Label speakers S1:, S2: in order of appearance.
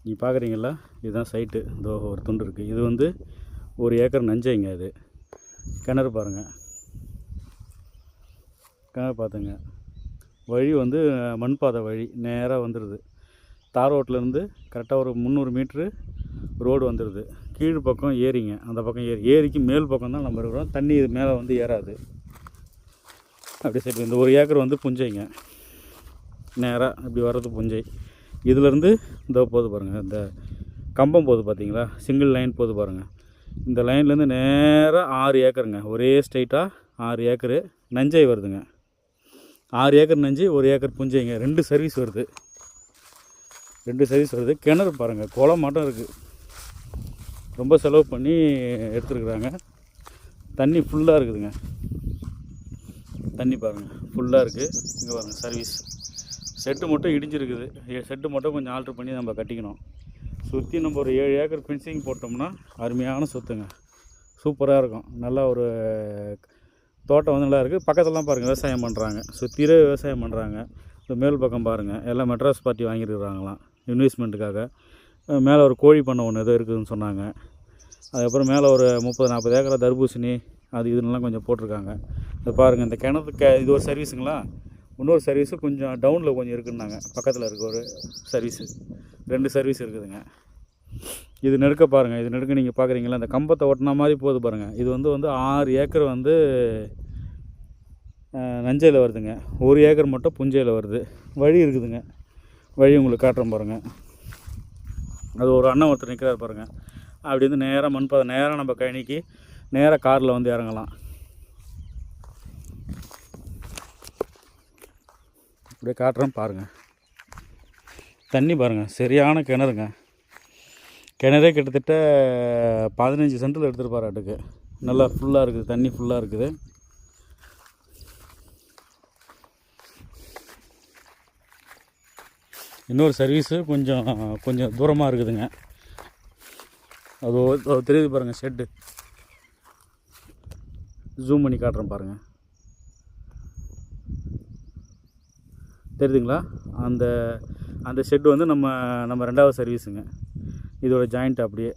S1: நீ பார்க்குறீங்களா, இதுதான் சைட்டு. இதோ ஒரு துண்டு இருக்குது. இது வந்து 1 ஏக்கர் நஞ்சைங்க. அது கிணறு பாருங்கள், கிணறு பார்த்துங்க. வழி வந்து மண் பாதை வழி நேராக வந்துடுது. தார் ரோட்லேருந்து கரெக்டாக ஒரு 300 மீட்ரு ரோடு வந்துடுது. கீழ் பக்கம் ஏரிங்க, அந்த பக்கம் ஏரிக்கு மேல் பக்கம் தான் நம்ம இருக்கிறோம். தண்ணி இது மேலே வந்து ஏறாது. அப்படி சரி, இந்த 1 ஏக்கர் வந்து புஞ்சைங்க. நேராக இப்படி வர்றது புஞ்சை. இதிலேருந்து இந்த போது பாருங்கள், இந்த கம்பம் போது பார்த்தீங்களா, சிங்கிள் லைன் போது பாருங்கள். இந்த லைன்லேருந்து நேராக 6 ஏக்கருங்க. ஒரே ஸ்ட்ரைட்டாக 6 ஏக்கரு நஞ்சை வருதுங்க. 6 ஏக்கர் நஞ்சை, 1 ஏக்கர் புஞ்சைங்க. 2 சர்வீஸ் வருது. 2 சர்வீஸ் வருது. கிணறு பாருங்கள், குளம் மட்டும் இருக்குது. ரொம்ப செலவு பண்ணி எடுத்துருக்குறாங்க. தண்ணி ஃபுல்லாக இருக்குதுங்க. தண்ணி பாருங்கள் ஃபுல்லாக இருக்குது. இங்கே பாருங்கள் சர்வீஸ். செட்டு மட்டும் இடிஞ்சிருக்குது. செட்டு மட்டும் கொஞ்சம் ஆல்ட்ரு பண்ணி நம்ம கட்டிக்கணும். சுற்றி நம்ம ஒரு 7 ஏக்கர் ஃபென்சிங் போட்டோம்னா அருமையான சொத்துங்க. சூப்பராக இருக்கும். நல்லா ஒரு தோட்டம் வந்து நல்லா இருக்குது. பக்கத்துலலாம் பாருங்கள் விவசாயம் பண்ணுறாங்க. சுற்றிலே விவசாயம் பண்ணுறாங்க. இந்த மேல் பக்கம் பாருங்கள், எல்லாம் மெட்ராஸ் பார்ட்டி வாங்கியிருக்கிறாங்களாம் இன்வெஸ்ட்மெண்ட்டுக்காக. மேலே ஒரு கோழி பண்ணை ஒன்று ஏதோ இருக்குதுன்னு சொன்னாங்க. அதுக்கப்புறம் மேலே ஒரு 30-40 ஏக்கர் தர்பூசணி அது இதுன்னெலாம் கொஞ்சம் போட்டிருக்காங்க. இதை பாருங்கள், இந்த கிணத்துக்கு இது ஒரு சர்வீஸுங்களா. இன்னொரு சர்வீஸு கொஞ்சம் டவுனில் கொஞ்சம் இருக்குதுன்னாங்க. பக்கத்தில் இருக்க ஒரு சர்வீஸு, 2 சர்வீஸ் இருக்குதுங்க. இது நெடுக்க பாருங்கள், இது நெடுக்க நீங்கள் பார்க்குறீங்களா, அந்த கம்பத்தை ஒட்டின மாதிரி போகுது பாருங்கள். இது வந்து 6 ஏக்கர் வந்து நஞ்சையில் வருதுங்க. 1 ஏக்கர் மட்டும் புஞ்சையில் வருது. வழி இருக்குதுங்க. வழி உங்களுக்கு காட்டுறேன் பாருங்கள். அது ஒரு அண்ணன் ஒருத்தர் நிற்கிறார் பாருங்கள். அப்படி வந்து நேராக மண்பாதை நேராக நம்ம கழனிக்கு நேராக காரில் வந்து இறங்கலாம். அப்படியே காட்டுறேன் பாருங்கள். தண்ணி பாருங்கள், சரியான கிணறுங்க. கிணறே கிட்டத்தட்ட 15 சென்டில் எடுத்துருப்பாராட்டுக்கு. நல்லா ஃபுல்லாக இருக்குது, தண்ணி ஃபுல்லாக இருக்குது. இன்னொரு சர்வீஸு கொஞ்சம் தூரமாக இருக்குதுங்க. அது தெரியுது பாருங்கள் ஷெட்டு. ஜூம் பண்ணி காட்டுறேன் பாருங்கள். தெரியுதுங்களா, அந்த ஷெட்டு வந்து நம்ம 2வது சர்வீஸுங்க. இதோட ஜாயிண்ட் அப்படியே